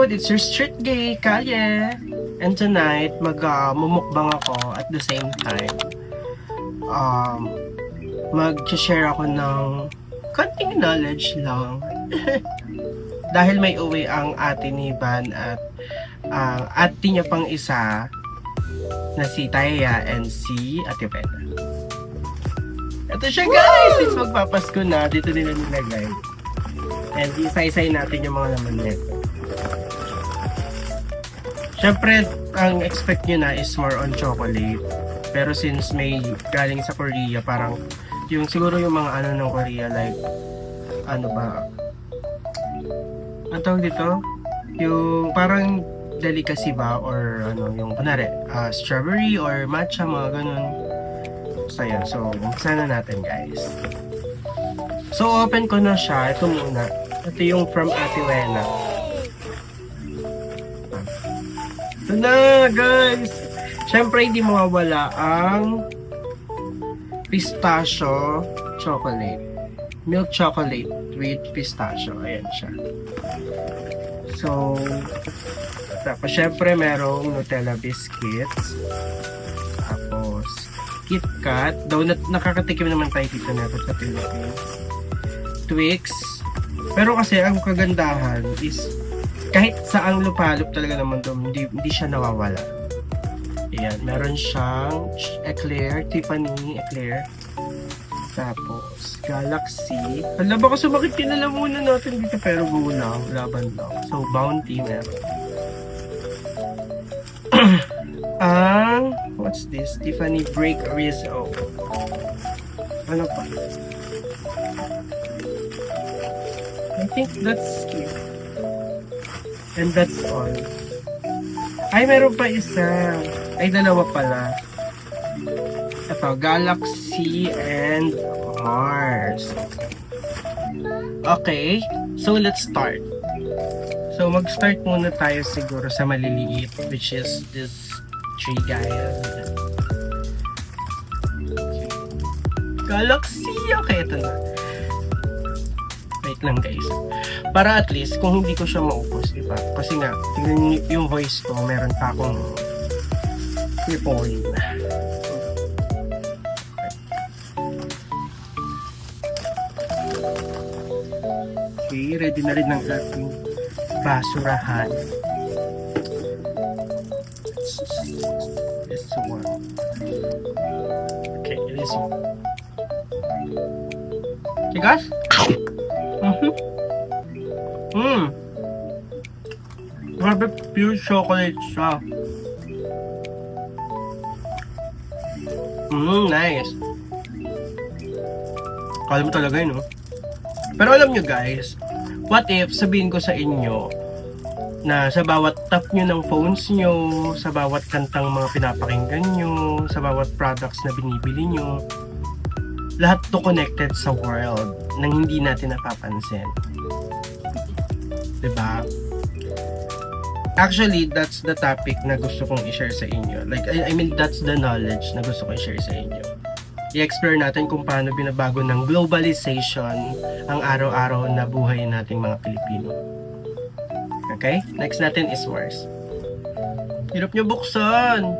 good? It's your street gay, Kalye. And tonight, mumukbang ako at the same time. Mag-share ako ng konting knowledge lang. Dahil may uwi ang ate ni Van at ate niya pang isa na si Taya and si Ate Pena. Ito siya guys! It's magpapasko na. Dito nila nilagay. And isa-isay natin yung mga laman nito. Siyempre, ang expect nyo na is more on chocolate. Pero since may galing sa Korea, parang yung siguro yung mga ano ng Korea, like ano ba? Ang tawag dito? Yung parang delicacy ba? Or ano, yung kunwari, strawberry or matcha, mga ganun. So, yan. So, umpisa na natin, guys. So, open ko na siya. Ito muna. Ito yung from Ate Wena. Ito na, guys! Siyempre, hindi mawawala ang pistachio chocolate. Milk chocolate with pistachio. Ayan siya. So, tapos syempre merong Nutella biscuits. Tapos KitKat. Though nakakatikim naman tayo dito na sa Philippines. Twix. Pero kasi ang kagandahan is kahit saang lupalop talaga naman doon, hindi siya nawawala. Ayan, meron siyang eclair, Tiffany eclair. Tapos Galaxy. Hala, baka sumakit kinalamunan natin dito pero go lang, laban lang. So Bounty meron. What's this? Tiffany Break Rizzo. Ano pa? I think that's it. And that's all. Ay, meron pa isa. Ay, dalawa pala. Ito, Galaxy and Mars. Okay, so let's start. So mag-start muna tayo siguro sa maliliit, which is this 3 guys. Galaxy! Okay, ito na. Wait lang guys. Para at least, kung hindi ko siya maupos, diba? Kasi nga, tignan yung voice ko, meron pa akong repolling. Okay, ready na rin ang ating basurahan. This one. Okay, this one. Okay guys? Grabe, pure chocolate siya. Nice. Kala mo talaga yun, no? Pero alam nyo guys, what if sabihin ko sa inyo na sa bawat tap nyo ng phones nyo, sa bawat kantang mga pinapakinggan nyo, sa bawat products na binibili nyo, lahat to connected sa world nang hindi natin napapansin. Diba? Actually, that's the topic na gusto kong i-share sa inyo. Like, I mean, that's the knowledge na gusto kong i-share sa inyo. I-explore natin kung paano binabago ng globalization ang araw-araw na buhay nating mga Pilipino. Okay? Next natin is Mars. Hirap nyo buksan!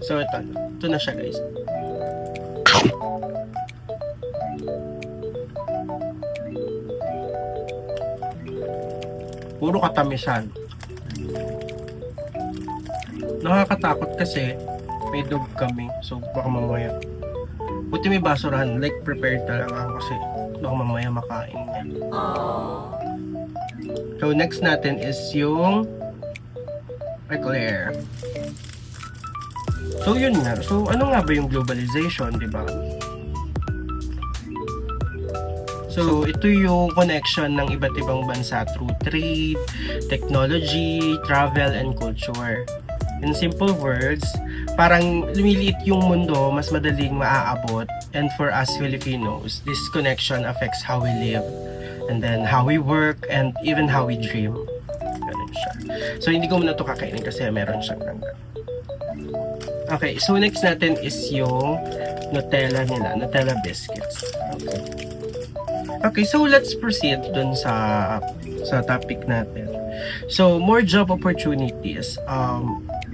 So, ito na siya guys. Puro katamisan. Nakakatakot kasi may dog kami. So, baka mamaya. Buti may basurahan. Like, prepared talaga ako kasi baka mamaya makain niya. So, next natin is yung eclair. So, yun na. So, ano nga ba yung globalization, di ba? So, ito yung connection ng iba't ibang bansa through trade, technology, travel, and culture. In simple words, parang lumiliit yung mundo, mas madaling maaabot. And for us Filipinos, this connection affects how we live, and then how we work, and even how we dream. Ganun siya. So, hindi ko muna ito kakainin kasi meron siyang ganda. Okay, so next natin is yung Nutella nila, Nutella biscuits. Okay, so let's proceed dun sa topic natin. So, more job opportunities.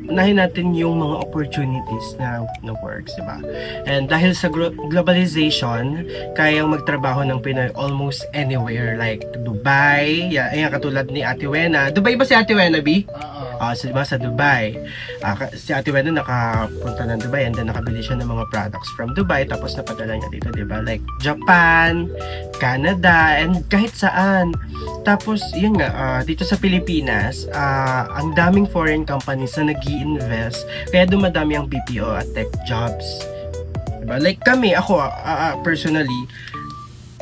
Unahin natin yung mga opportunities na works, diba? And dahil sa globalization, kayang magtrabaho ng Pinoy almost anywhere, like Dubai, ayan, katulad ni Ate Wena. Dubai ba si Ate Wena, B? So, diba, sa Dubai. Si Ate Wena nakapunta ng Dubai and then nakabili siya ng mga products from Dubai tapos napadala niya dito, diba? Like Japan, Canada, and kahit saan. Tapos, yun nga, dito sa Pilipinas, ang daming foreign companies na nag-i-invest, kaya dumadami ang BPO at tech jobs. Diba? Like kami, ako, personally,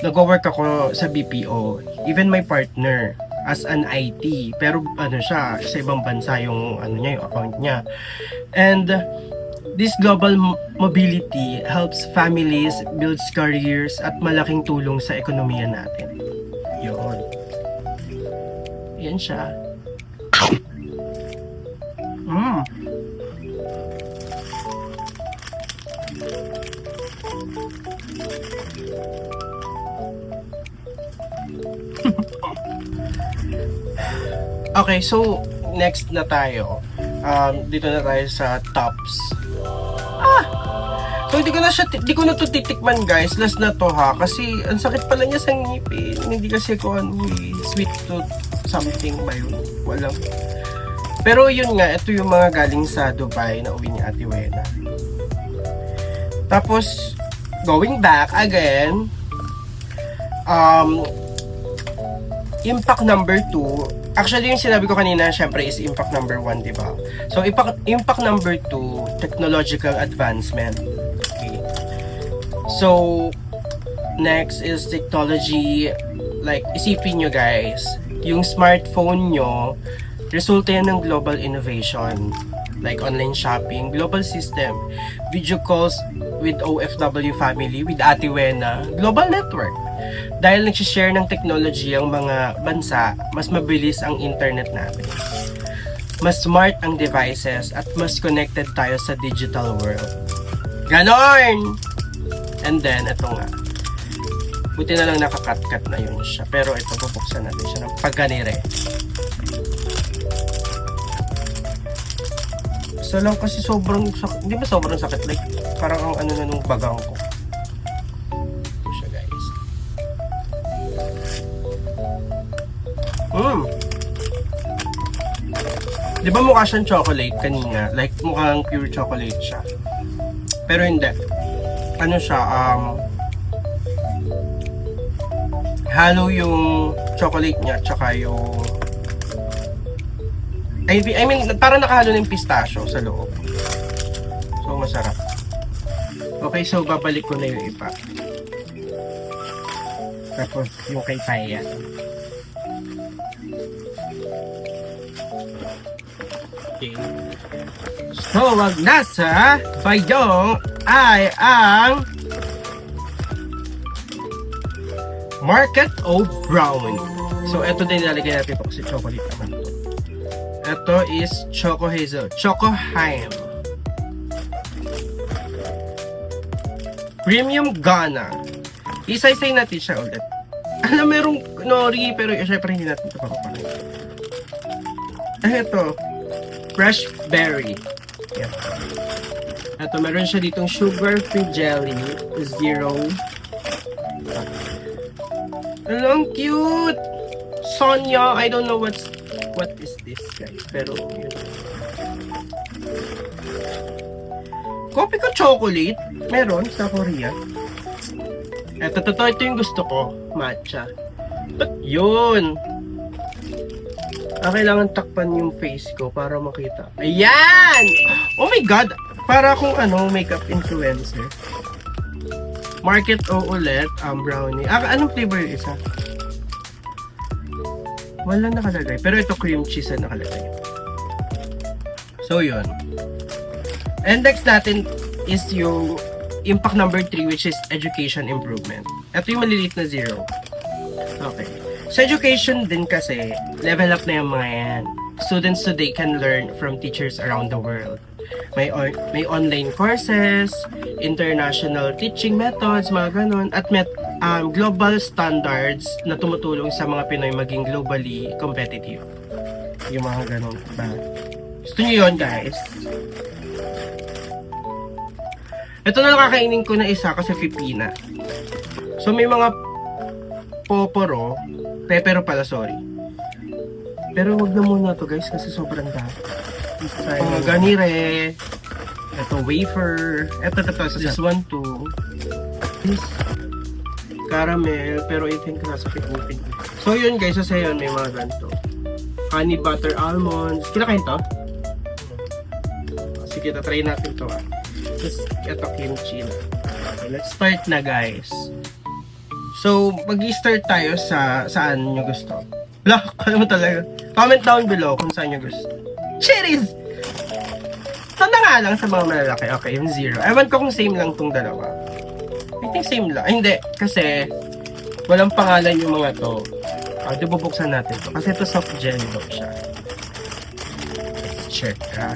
nag-work ako sa BPO. Even my partner, as an IT. Pero, siya, sa ibang bansa yung, yung account niya. And, this global mobility helps families, builds careers, at malaking tulong sa ekonomiya natin. Yun. Yan siya. Okay, so next na tayo. Dito na tayo sa tops. So hindi ko na to titikman, guys. Last na to, ha, kasi ang sakit pala niya sa ngipin. Hindi kasi ko sweet tooth something ba yun? Walang. Pero yun nga, ito yung mga galing sa Dubai na uwi ni Ate Wena. Tapos going back again, impact number 2. Actually, yung sinabi ko kanina, syempre, is impact number 1, di ba? So, impact number 2, technological advancement. Okay. So, next is technology. Like, isipin nyo, guys, yung smartphone nyo, resulta yan ng global innovation. Like, online shopping, global system, video calls with OFW family, with Ate Wena, global network. Dahil nagsishare ng technology ang mga bansa, mas mabilis ang internet natin. Mas smart ang devices at mas connected tayo sa digital world. Ganon! And then, ito nga. Buti na lang nakakat-cut na yun siya. Pero ito, bubuksan natin siya ng pagganire. Isa lang kasi sobrang sakit. Hindi ba sobrang sakit? Like, parang ang na nung bagang ko. Di ba mukha siyang chocolate kanina? Like, mukhang pure chocolate siya. Pero hindi. Ano siya, halo yung chocolate niya, tsaka yung I mean, parang nakahalo ng pistachio sa loob. So, masarap. Okay, so babalik ko na yung iba. Tapos, yung kay Paya. So, wag nasa bayong ay ang Market O Brown. So, ito din nalagay natin ito kasi chocolate naman ito. Ito is Choco Hazel. Choco Haim. Premium Ghana. Isa-isay natin siya ulit. Alam, merong nori, pero syempre hindi natin ito papapanin. Ito. Fresh berry. Yep. Ito, meron siya ditong sugar-free jelly. Zero. Ang cute! Sonia, I don't know what is this, guys. Pero, yun. Kopi ko chocolate. Meron sa Korea. Ito yung gusto ko. Matcha. But, yun. Kailangan takpan yung face ko para makita. Ayan! Oh my God! Para akong makeup influencer. Market O ulit, brownie. Anong flavor yung isa? Wala nakalagay. Pero ito cream cheese na nakalagay. So, yun. And next natin is yung impact number 3, which is education improvement. Ito yung maliliit na 0. Okay. Sa education din kasi, level up na yung mga yan. Students today can learn from teachers around the world. May online courses, international teaching methods, mga ganun, at global standards na tumutulong sa mga Pinoy maging globally competitive. Yung mga ganun, diba? Gusto nyo yun, guys? Ito na nakakainin ko na isa kasi pipina. So, may mga poporo, pepero pala, sorry. Pero wag na muna to guys kasi sobrang dami. Ganire. Ito, wafer. Ito. This one too. This caramel. Pero I think nasa pinutin. So, yun guys. Sa yun, may mga ganito. Honey butter almonds. Kinakain to? Sige, try natin to. Tapos, ito kimchi na. Okay, let's start na guys. So, mag-i-start tayo sa saan nyo gusto. Wala, kaya mo talaga. Comment down below kung saan nyo gusto. Cherries! So, na nga lang sa mga malalaki. Okay, yung 0. Ewan ko kung same lang tong dalawa. I think same lang. Ay, hindi. Kasi, walang pangalan yung mga to. Di bubuksan natin to. Kasi ito soft jelly daw siya. Let's check ha.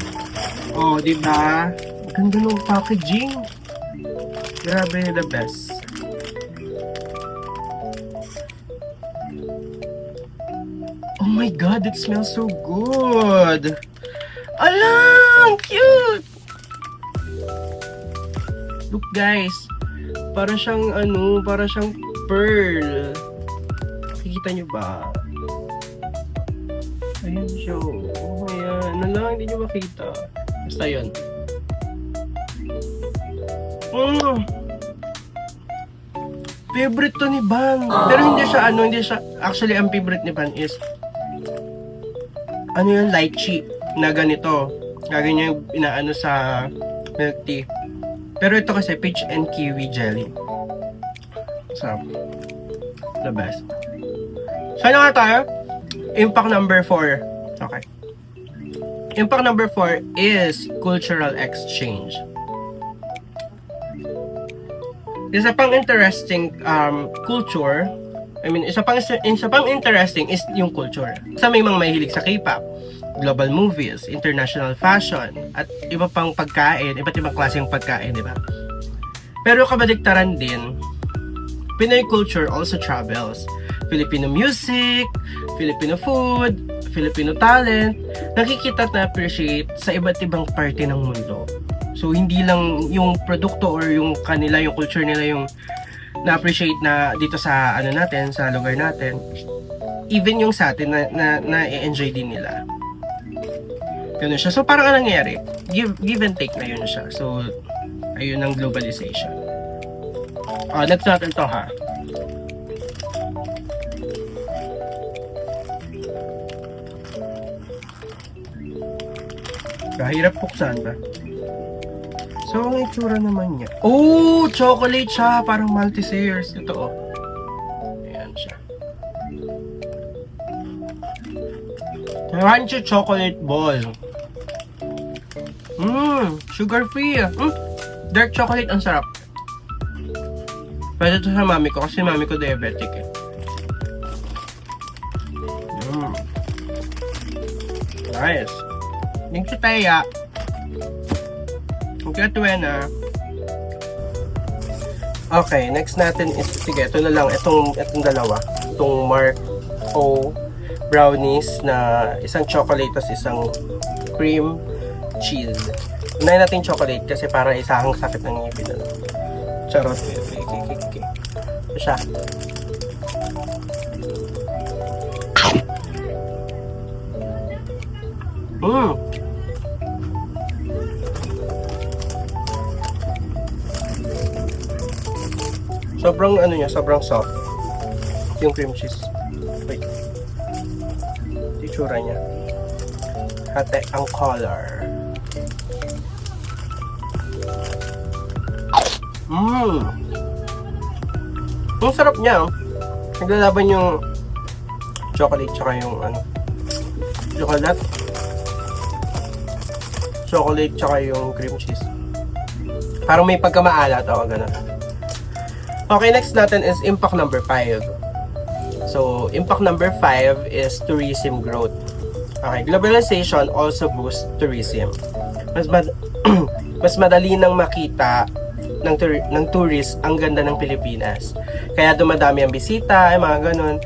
Oh, diba? Ganda ng packaging. Grabe, the best. Oh my god, it smells so good. Alang, cute. Look guys, para siyang para siyang pearl. Nakikita niyo ba? Ayan siya. Oh, ayan. Alang, hindi niyo makita. Basta yun. Favorite to ni Ban. Pero hindi siya actually ang favorite ni Ban is yung lychee na ganito. Ganyan yung inaano sa milk tea. Pero ito kasi peach and kiwi jelly. So, the best. So, ano nga tayo? Impact number 4. Okay. Impact number 4 is cultural exchange. Isa pang interesting culture, isa pang interesting is yung culture. Sa may mga mahilig sa K-pop, global movies, international fashion, at iba pang pagkain, iba't ibang klaseng pagkain, di ba? Pero kabaligtaran din, Pinoy culture also travels. Filipino music, Filipino food, Filipino talent, nakikita at na-appreciate sa iba't ibang parte ng mundo. So, hindi lang yung produkto or yung kanila, yung culture nila yung na-appreciate na dito sa natin, sa lugar natin. Even yung sa atin na-enjoy din nila. Ganun siya. So, parang anong nangyari? Give and take na yun siya. So, ayun ang globalization. Next natin to ha. Kahirap buksan ba? So, ang itsura naman niya. Oh! Chocolate siya! Parang Maltesers. Ito, oh. Ayan siya. Crunchy chocolate ball. Sugar free. Dark chocolate. Ang sarap. Pwede ito sa mami ko kasi mami ko diabetic eh. Nice. Thank you, Taya. Okay, next natin is, sige, ito na lang, itong dalawa. Itong Marco brownies na isang chocolate tas isang cream cheese. Unahin natin chocolate kasi para isahang sakit ng ngipin. Charot. Okay. Ito siya. Sobrang sobrang soft yung cream cheese. Wait. Itsura niya. Hati ang color. Ang sarap niya. Naglalaban yung chocolate tsaka yung chocolate tsaka yung cream cheese. Parang may pagkamaalat o ganun. Okay, next natin is impact number 5. So, impact number 5 is tourism growth. Okay, globalization also boosts tourism. Mas madali nang makita ng tourist ang ganda ng Pilipinas. Kaya dumadami ang bisita, mga ganun.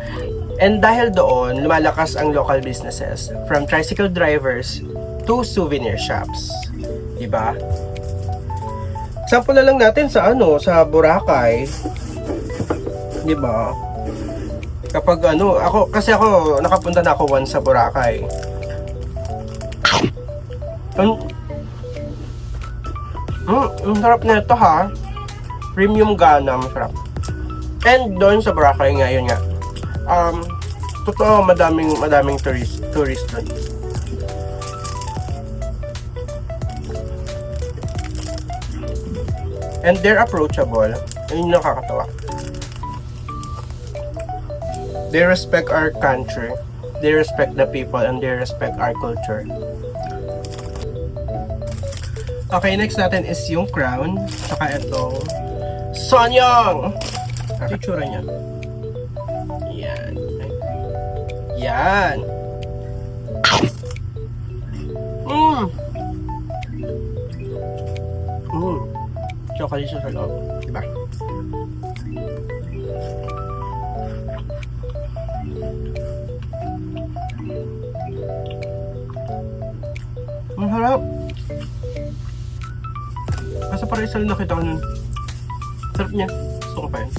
And dahil doon, lumalakas ang local businesses, from tricycle drivers to souvenir shops. Diba? Example na lang natin sa sa Boracay. Diba? Kapag kasi ako, nakapunta na ako once sa Boracay. Ang sarap na ito ha. Premium gana, masarap. And doon sa Boracay ngayon nga. Totoo, madaming tourist doon. And they're approachable. Yun yung nakakatawa. They respect our country. They respect the people and they respect our culture. Okay, next natin is yung crown. Tsaka itong Sonyong! Ito yung tsura niya. Yan. Yan. Chocolate siya sa loob. Diba? Ang harap. Kasi parang isang nakita ko nun. Sarap niya. Gusto ko pa yun.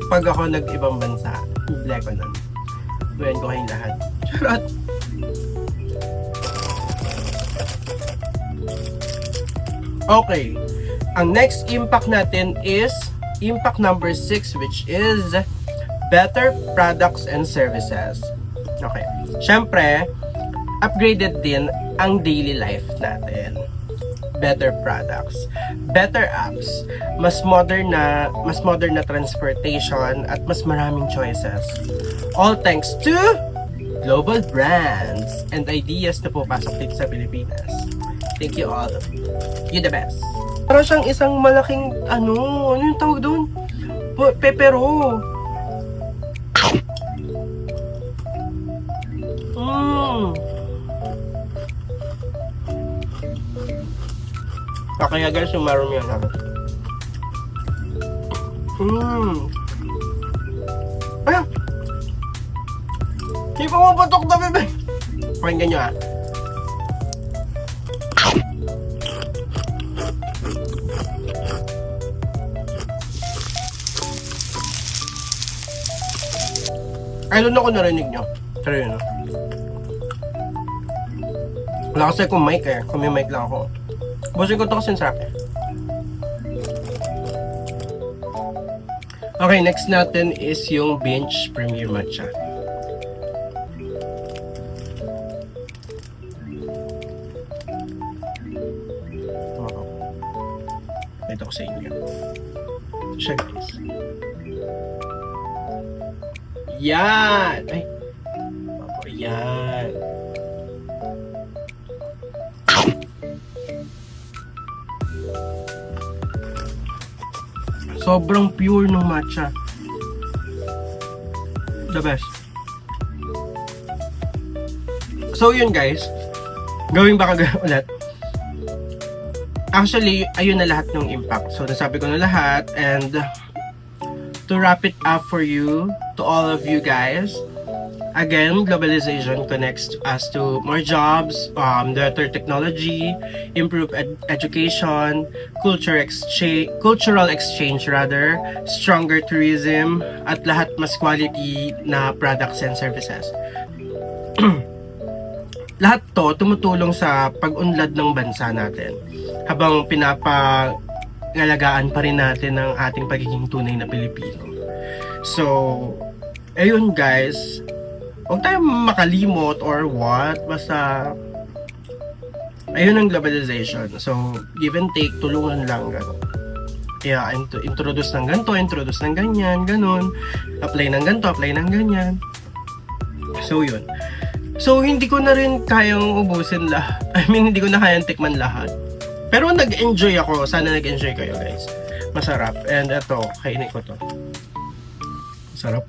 Pag ako nag-ibang bansa, bibili ko nun. Buyan ko kayong lahat. Charot! Okay. Ang next impact natin is impact number 6, which is better products and services. Okay. Siyempre, upgraded din ang daily life natin. Better products, better apps, mas modern na transportation at mas maraming choices. All thanks to global brands and ideas na pupasok dito sa Pilipinas. Thank you all. You the best. Para siyang isang malaking ano yung tawag doon? Pepero. Kaya guys, yung marumi yan natin. Ay! Hindi pa mapatok na bebe! Pakinggan nyo ah. I don't know kung narinig nyo. Pero yun. Wala kasi akong mic eh. Kung may mic lang ako. Busin ko ito kasi sa akin. Okay, next natin is yung Binge Premier Matcha. Ito ko sa inyo. Siya guys. Yan! Ay! Yan! Sobrang pure ng matcha. The best. So yun guys. Going back ulit. Actually, ayun na lahat ng impact. So nasabi ko na lahat. And to wrap it up for you, to all of you guys, again, globalization connects us to more jobs, better technology, improved education, cultural exchange rather, stronger tourism, at lahat mas quality na products and services. Lahat to tumutulong sa pag-unlad ng bansa natin habang pinapangalagaan pa rin natin ang ating pagiging tunay na Pilipino. So, ayun guys, huwag tayong makalimot or what, basta ayun ang globalization. So, give and take, tulungan lang gano'n. Kaya introduce ng ganito, introduce ng ganyan, gano'n. Apply ng ganito, apply ng ganyan. So, yun. So, hindi ko na rin kayang ubusin lahat. I mean, hindi ko na kayang tikman lahat. Pero nag-enjoy ako. Sana nag-enjoy kayo guys. Masarap. And eto, kainin ko to. Masarap.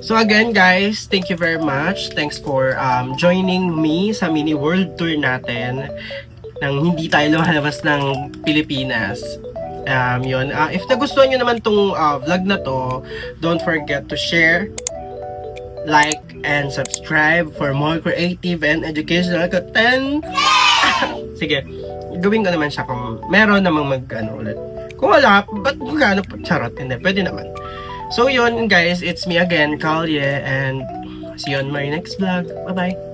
So again guys, thank you very much. Thanks for joining me sa mini world tour natin nang hindi tayo lumalabas ng Pilipinas. Yun. If nagustuhan nyo naman tong vlog na to, don't forget to share, like, and subscribe for more creative and educational content. Sige, gawin ko naman siya kung meron namang ulit. Kung wala, ba't magkano pa? Charot, hindi. Pwede naman. So yun guys, it's me again, Kalye, and see you on my next vlog. Bye-bye!